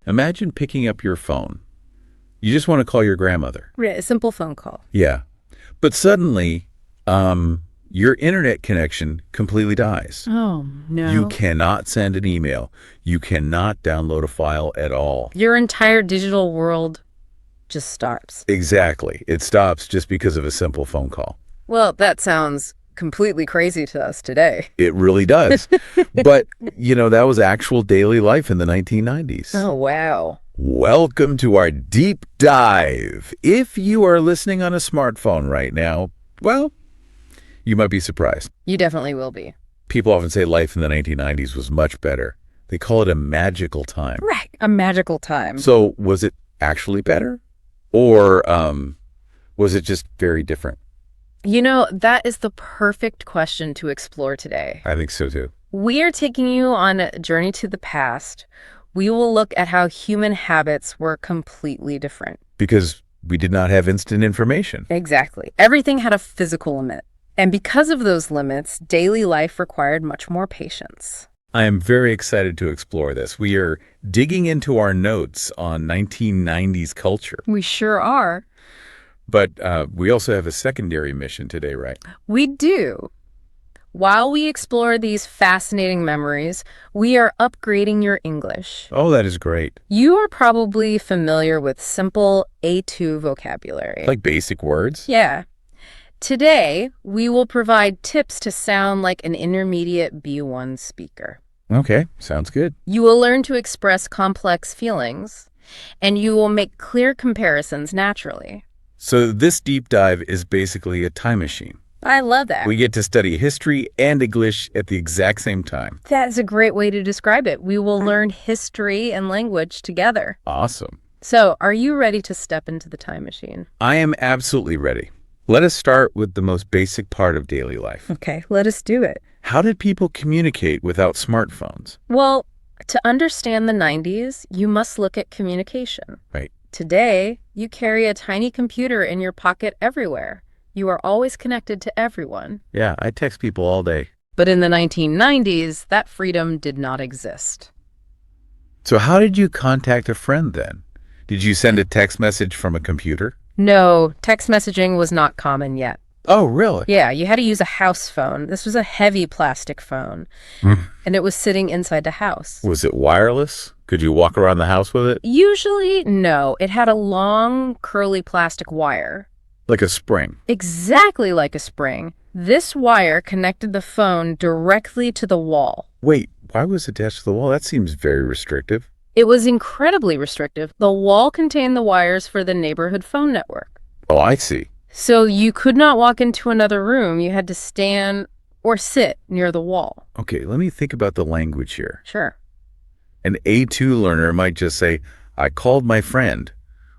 Imagine picking up your phone. You just want to call your grandmother. Yeah, a simple phone call. Yeah. But suddenly, your internet connection completely dies. Oh, no. You cannot send an email. You cannot download a file at all. Your entire digital world just stops. Exactly. It stops just because of a simple phone call. Well, that sounds completely crazy to us today. It really does. But, that was actual daily life in the 1990s. Oh, wow. Welcome to our deep dive. If you are listening on a smartphone right now, well, you might be surprised. You definitely will be. People often say life in the 1990s was much better. They call it a magical time. Right, a magical time. So was it actually better? Or was it just very different? That is the perfect question to explore today. I think so, too. We are taking you on a journey to the past. We will look at how human habits were completely different. Because we did not have instant information. Exactly. Everything had a physical limit. And because of those limits, daily life required much more patience. I am very excited to explore this. We are digging into our notes on 1990s culture. We sure are. But we also have a secondary mission today, right? We do. While we explore these fascinating memories, we are upgrading your English. Oh, that is great. You are probably familiar with simple A2 vocabulary. Like basic words? Yeah. Today, we will provide tips to sound like an intermediate B1 speaker. Okay, sounds good. You will learn to express complex feelings, and you will make clear comparisons naturally. So this deep dive is basically a time machine. I love that. We get to study history and English at the exact same time. That's a great way to describe it. We will learn history and language together. Awesome. So, are you ready to step into the time machine? I am absolutely ready. Let us start with the most basic part of daily life. Okay, let us do it. How did people communicate without smartphones? Well, to understand the 90s, you must look at communication. Right. Today, you carry a tiny computer in your pocket everywhere. You are always connected to everyone. Yeah, I text people all day. But in the 1990s, that freedom did not exist. So how did you contact a friend then? Did you send a text message from a computer? No, text messaging was not common yet. Oh, really? Yeah, you had to use a house phone. This was a heavy plastic phone, and it was sitting inside the house. Was it wireless? Could you walk around the house with it? Usually, no. It had a long, curly plastic wire. Like a spring? Exactly like a spring. This wire connected the phone directly to the wall. Wait, why was it attached to the wall? That seems very restrictive. It was incredibly restrictive. The wall contained the wires for the neighborhood phone network. Oh, I see. So you could not walk into another room. You had to stand or sit near the wall. Okay, let me think about the language here. Sure. An A2 learner might just say, I called my friend,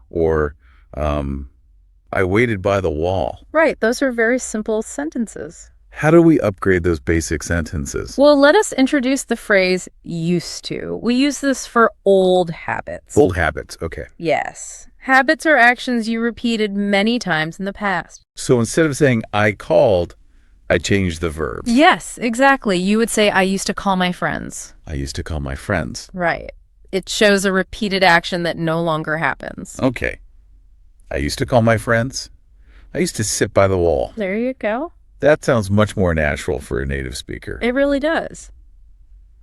or I waited by the wall. Right, those are very simple sentences. How do we upgrade those basic sentences? Well, let us introduce the phrase used to. We use this for old habits. Old habits, okay. Yes. Habits are actions you repeated many times in the past. So instead of saying I called, I changed the verb. Yes, exactly. You would say, I used to call my friends. I used to call my friends. Right. It shows a repeated action that no longer happens. Okay. I used to call my friends. I used to sit by the wall. There you go. That sounds much more natural for a native speaker. It really does.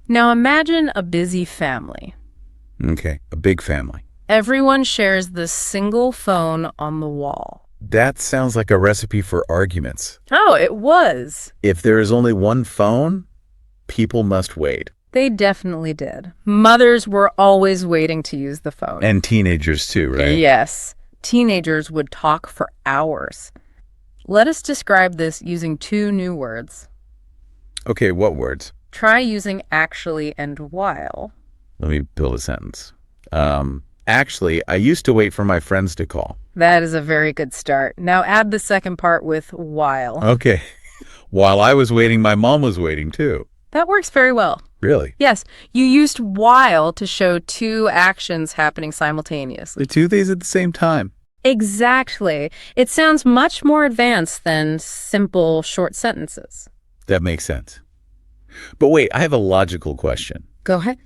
Now imagine a busy family. Okay, a big family. Everyone shares this single phone on the wall. That sounds like a recipe for arguments. Oh, it was. If there is only one phone, people must wait. They definitely did. Mothers were always waiting to use the phone. And teenagers too, right? Yes. Teenagers would talk for hours. Let us describe this using two new words. Okay, what words? Try using actually and while. Let me build a sentence. Actually, I used to wait for my friends to call. That is a very good start. Now add the second part with while. Okay. While I was waiting, my mom was waiting too. That works very well. Really? Yes, you used while to show two actions happening simultaneously. The two things at the same time. Exactly. It sounds much more advanced than simple short sentences. That makes sense. But wait, I have a logical question. Go ahead.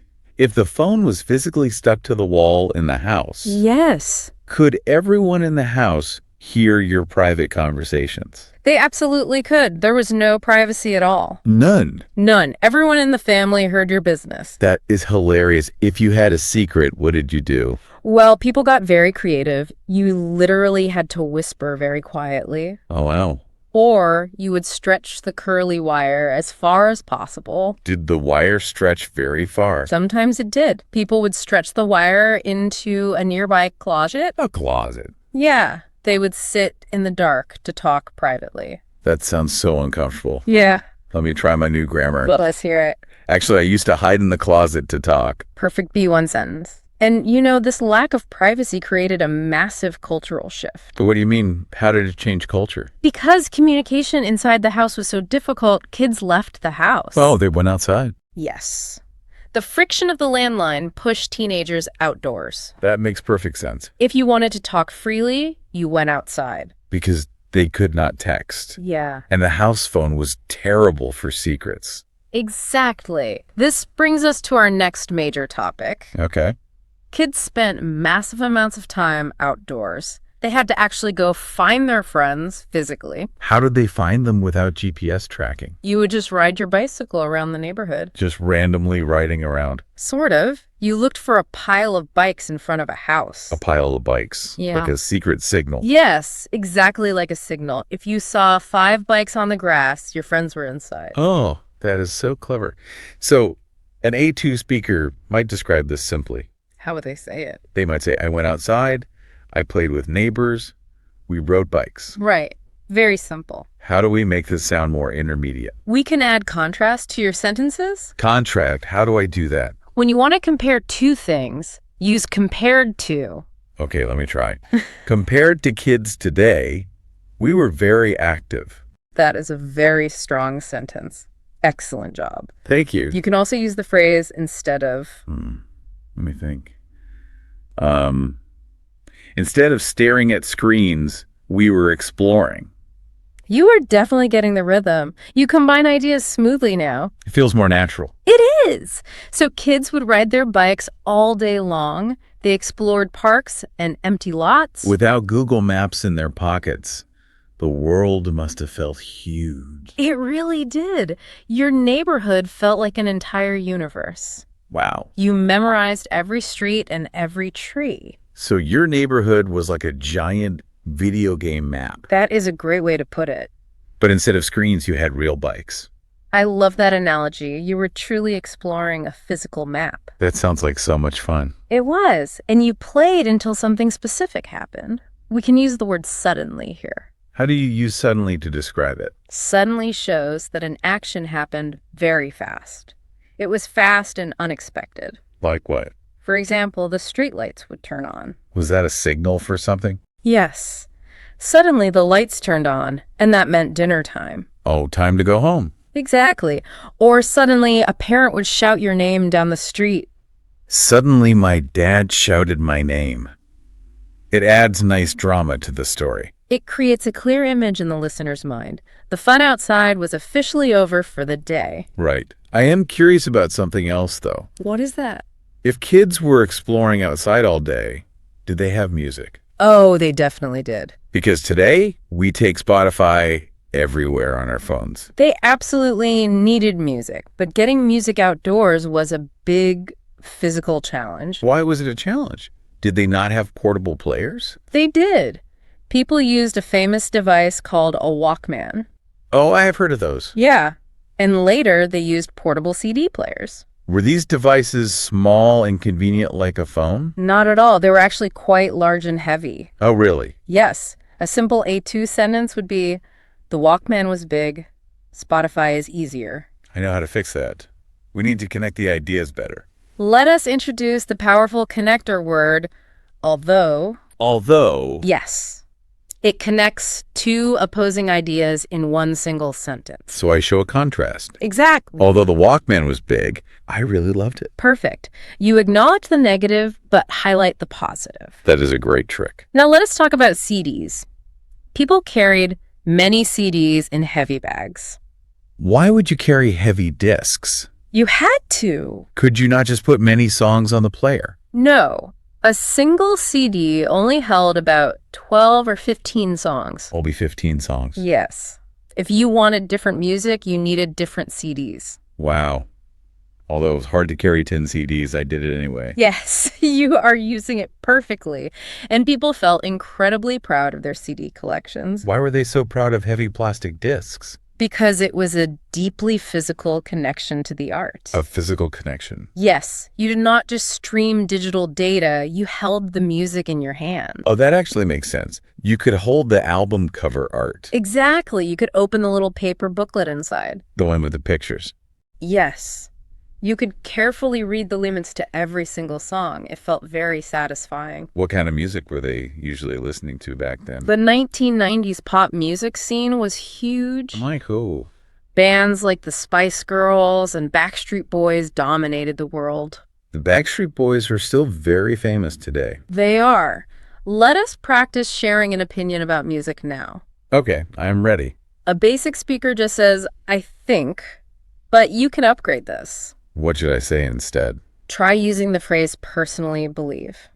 If the phone was physically stuck to the wall in the house, Yes. could everyone in the house hear your private conversations? They absolutely could. There was no privacy at all. None. None. Everyone in the family heard your business. That is hilarious. If you had a secret, what did you do? Well, people got very creative. You literally had to whisper very quietly. Oh, wow. Or you would stretch the curly wire as far as possible. Did the wire stretch very far? Sometimes it did. People would stretch the wire into a nearby closet. A closet. Yeah, they would sit in the dark to talk privately. That sounds so uncomfortable. Yeah. Let me try my new grammar. Let us hear it. Actually, I used to hide in the closet to talk. Perfect B1 sentence. And, this lack of privacy created a massive cultural shift. But what do you mean? How did it change culture? Because communication inside the house was so difficult, kids left the house. Oh, they went outside. Yes. The friction of the landline pushed teenagers outdoors. That makes perfect sense. If you wanted to talk freely, you went outside. Because they could not text. Yeah. And the house phone was terrible for secrets. Exactly. This brings us to our next major topic. Okay. Kids spent massive amounts of time outdoors. They had to actually go find their friends physically. How did they find them without GPS tracking? You would just ride your bicycle around the neighborhood. Just randomly riding around. Sort of. You looked for a pile of bikes in front of a house. A pile of bikes. Yeah. Like a secret signal. Yes, exactly like a signal. If you saw 5 bikes on the grass, your friends were inside. Oh, that is so clever. So an A2 speaker might describe this simply. How would they say it? They might say, I went outside, I played with neighbors, we rode bikes. Right. Very simple. How do we make this sound more intermediate? We can add contrast to your sentences. Contract, how do I do that? When you want to compare two things, use compared to. Okay, let me try. Compared to kids today, we were very active. That is a very strong sentence. Excellent job. Thank you. You can also use the phrase instead of. Let me think. Instead of staring at screens, we were exploring. You are definitely getting the rhythm. You combine ideas smoothly now. It feels more natural. It is. So kids would ride their bikes all day long. They explored parks and empty lots. Without Google Maps in their pockets, the world must have felt huge. It really did. Your neighborhood felt like an entire universe. Wow. You memorized every street and every tree. So your neighborhood was like a giant video game map. That is a great way to put it. But instead of screens, you had real bikes. I love that analogy. You were truly exploring a physical map. That sounds like so much fun. It was. And you played until something specific happened. We can use the word suddenly here. How do you use suddenly to describe it? Suddenly shows that an action happened very fast. It was fast and unexpected. Like what? For example, the streetlights would turn on. Was that a signal for something? Yes. Suddenly the lights turned on, and that meant dinner time. Oh, time to go home. Exactly. Or suddenly a parent would shout your name down the street. Suddenly my dad shouted my name. It adds nice drama to the story. It creates a clear image in the listener's mind. The fun outside was officially over for the day. Right. I am curious about something else, though. What is that? If kids were exploring outside all day, did they have music? Oh, they definitely did. Because today, we take Spotify everywhere on our phones. They absolutely needed music, but getting music outdoors was a big physical challenge. Why was it a challenge? Did they not have portable players? They did. People used a famous device called a Walkman. Oh, I have heard of those. Yeah. And later, they used portable CD players. Were these devices small and convenient like a phone? Not at all. They were actually quite large and heavy. Oh, really? Yes. A simple A2 sentence would be, the Walkman was big, Spotify is easier. I know how to fix that. We need to connect the ideas better. Let us introduce the powerful connector word, although. Although. Yes. It connects two opposing ideas in one single sentence. So I show a contrast. Exactly. Although the Walkman was big, I really loved it. Perfect. You acknowledge the negative, but highlight the positive. That is a great trick. Now let us talk about CDs. People carried many CDs in heavy bags. Why would you carry heavy discs? You had to. Could you not just put many songs on the player? No. A single CD only held about 12 or 15 songs. Only 15 songs. Yes. If you wanted different music, you needed different CDs. Wow. Although it was hard to carry 10 CDs, I did it anyway. Yes, you are using it perfectly. And people felt incredibly proud of their CD collections. Why were they so proud of heavy plastic discs? Because it was a deeply physical connection to the art. A physical connection. Yes, you did not just stream digital data, you held the music in your hand. Oh, that actually makes sense. You could hold the album cover art. Exactly, you could open the little paper booklet inside. The one with the pictures. Yes. You could carefully read the limits to every single song. It felt very satisfying. What kind of music were they usually listening to back then? The 1990s pop music scene was huge. Like who? Bands like the Spice Girls and Backstreet Boys dominated the world. The Backstreet Boys are still very famous today. They are. Let us practice sharing an opinion about music now. Okay, I'm ready. A basic speaker just says, I think, but you can upgrade this. What should I say instead? Try using the phrase personally believe.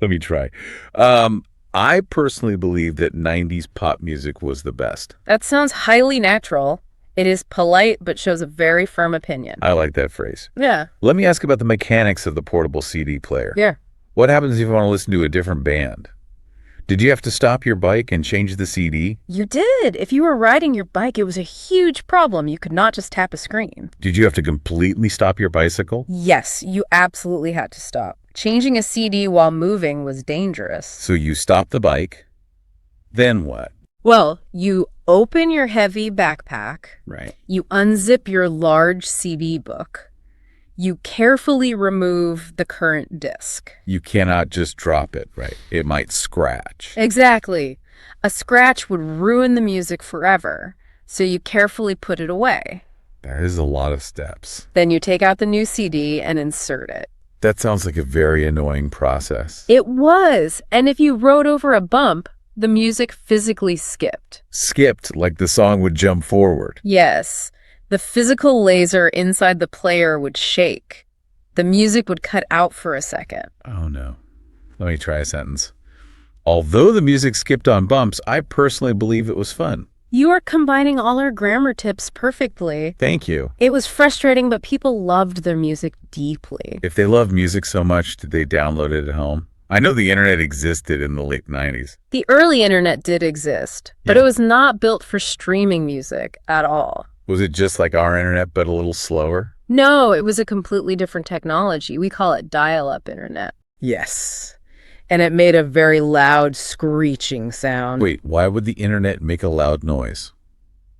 Let me try. I personally believe that 90s pop music was the best. That sounds highly natural. It is polite, but shows a very firm opinion. I like that phrase. Yeah. Let me ask about the mechanics of the portable CD player. Yeah. What happens if you want to listen to a different band? Did you have to stop your bike and change the CD? You did. If you were riding your bike, it was a huge problem. You could not just tap a screen. Did you have to completely stop your bicycle? Yes, you absolutely had to stop. Changing a CD while moving was dangerous. So you stopped the bike. Then what? Well, you open your heavy backpack. Right. You unzip your large CD book. You carefully remove the current disc. You cannot just drop it, right? It might scratch. Exactly. A scratch would ruin the music forever, so you carefully put it away. That is a lot of steps. Then you take out the new CD and insert it. That sounds like a very annoying process. It was. And if you rode over a bump, the music physically skipped. Skipped, like the song would jump forward. Yes. The physical laser inside the player would shake. The music would cut out for a second. Oh, no. Let me try a sentence. Although the music skipped on bumps, I personally believe it was fun. You are combining all our grammar tips perfectly. Thank you. It was frustrating, but people loved their music deeply. If they love music so much, did they download it at home? I know the internet existed in the late 90s. The early internet did exist, but Yeah. it was not built for streaming music at all. Was it just like our internet, but a little slower? No, it was a completely different technology. We call it dial-up internet. Yes. And it made a very loud screeching sound. Wait, why would the internet make a loud noise?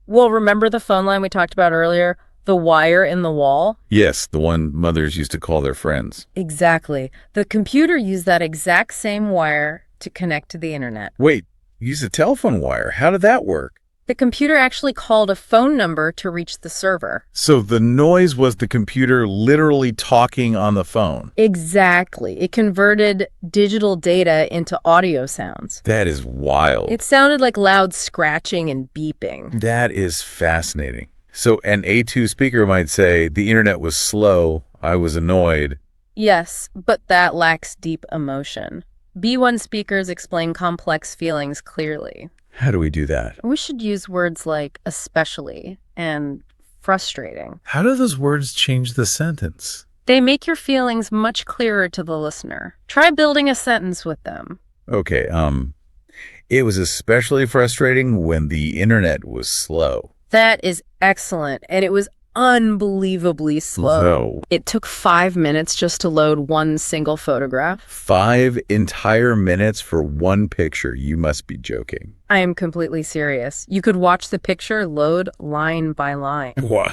Well, remember the phone line we talked about earlier? The wire in the wall? Yes, the one mothers used to call their friends. Exactly. The computer used that exact same wire to connect to the internet. Wait, use a telephone wire. How did that work? The computer actually called a phone number to reach the server. So the noise was the computer literally talking on the phone. Exactly. It converted digital data into audio sounds. That is wild. It sounded like loud scratching and beeping. That is fascinating. So an A2 speaker might say, the internet was slow, I was annoyed. Yes, but that lacks deep emotion. B1 speakers explain complex feelings clearly. How do we do that? We should use words like especially and frustrating. How do those words change the sentence? They make your feelings much clearer to the listener. Try building a sentence with them. Okay, it was especially frustrating when the internet was slow. That is excellent, and it was unbelievably slow. It took 5 minutes just to load one single photograph. 5 entire minutes for one picture. You must be joking. I am completely serious. You could watch the picture load line by line. Wow.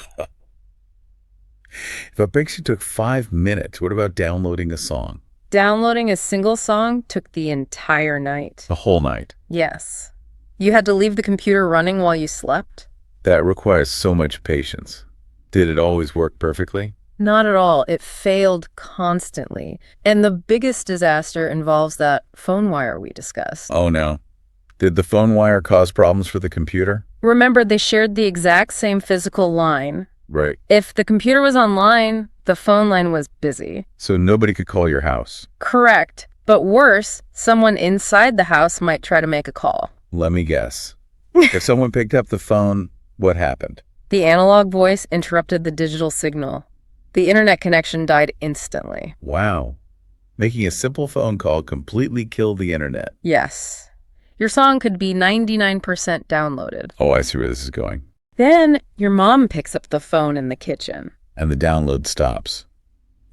If a picture took 5 minutes, what about downloading a song? Downloading a single song took the entire night. The whole night. Yes. You had to leave the computer running while you slept? That requires so much patience. Did it always work perfectly? Not at all. It failed constantly. And the biggest disaster involves that phone wire we discussed. Oh no. Did the phone wire cause problems for the computer? Remember, they shared the exact same physical line, Right. If the computer was online, the phone line was busy. So nobody could call your house. Correct. But worse, someone inside the house might try to make a call. Let me guess. If someone picked up the phone, what happened? The analog voice interrupted the digital signal. The internet connection died instantly. Wow. Making a simple phone call completely killed the internet. Yes. Your song could be 99% downloaded. Oh, I see where this is going. Then your mom picks up the phone in the kitchen. And the download stops.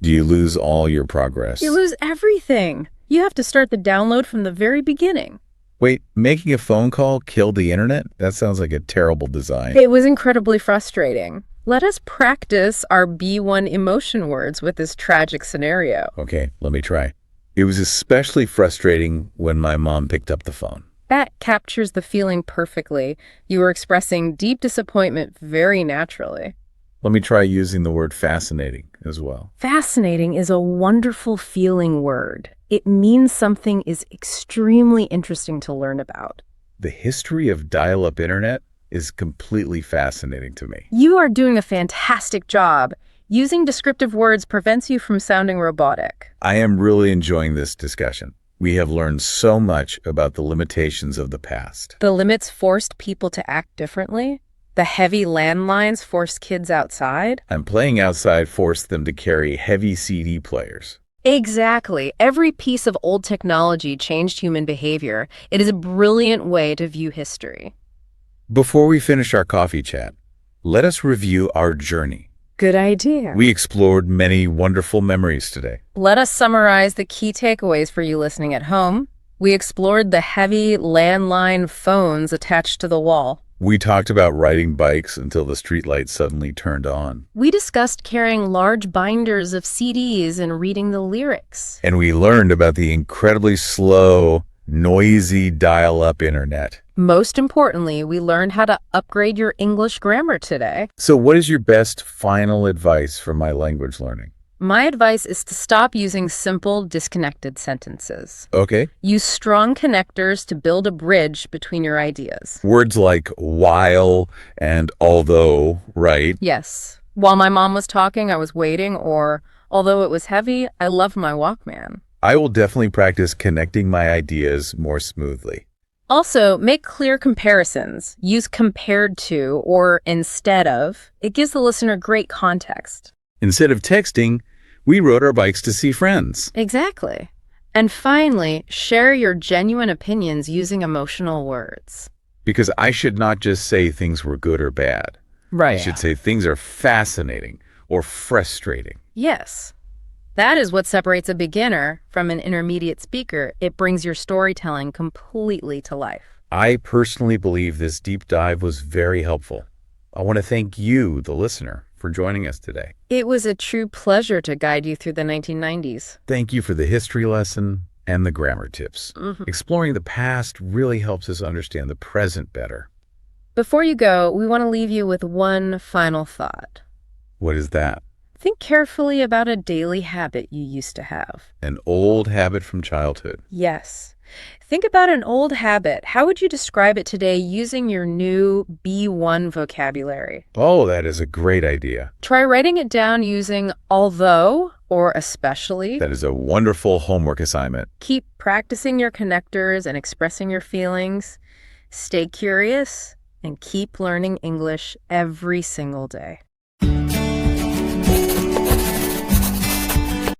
Do you lose all your progress? You lose everything. You have to start the download from the very beginning. Wait, making a phone call killed the internet? That sounds like a terrible design. It was incredibly frustrating. Let us practice our B1 emotion words with this tragic scenario. Okay, let me try. It was especially frustrating when my mom picked up the phone. That captures the feeling perfectly. You were expressing deep disappointment very naturally. Let me try using the word fascinating as well. Fascinating is a wonderful feeling word. It means something is extremely interesting to learn about. The history of dial-up internet is completely fascinating to me. You are doing a fantastic job. Using descriptive words prevents you from sounding robotic. I am really enjoying this discussion. We have learned so much about the limitations of the past. The limits forced people to act differently. The heavy landlines forced kids outside. And playing outside forced them to carry heavy CD players. Exactly. Every piece of old technology changed human behavior. It is a brilliant way to view history. Before we finish our coffee chat, let us review our journey. Good idea. We explored many wonderful memories today. Let us summarize the key takeaways for you listening at home. We explored the heavy landline phones attached to the wall. We talked about riding bikes until the streetlight suddenly turned on. We discussed carrying large binders of CDs and reading the lyrics. And we learned about the incredibly slow, noisy dial-up internet. Most importantly, we learned how to upgrade your English grammar today. So what is your best final advice for my language learning? My advice is to stop using simple, disconnected sentences. Okay. Use strong connectors to build a bridge between your ideas. Words like while and although, right? Yes. While my mom was talking, I was waiting, or although it was heavy, I loved my Walkman. I will definitely practice connecting my ideas more smoothly. Also, make clear comparisons. Use compared to or instead of. It gives the listener great context. Instead of texting, we rode our bikes to see friends. Exactly. And finally, share your genuine opinions using emotional words. Because I should not just say things were good or bad. Right. I should say things are fascinating or frustrating. Yes. That is what separates a beginner from an intermediate speaker. It brings your storytelling completely to life. I personally believe this deep dive was very helpful. I want to thank you, the listener, for joining us today. It was a true pleasure to guide you through the 1990s. Thank you for the history lesson and the grammar tips. Exploring the past really helps us understand the present better. Before you go, we want to leave you with one final thought. What is that? Think carefully about a daily habit you used to have. An old habit from childhood. Yes. Think about an old habit. How would you describe it today using your new B1 vocabulary? Oh, that is a great idea. Try writing it down using although or especially. That is a wonderful homework assignment. Keep practicing your connectors and expressing your feelings. Stay curious and keep learning English every single day.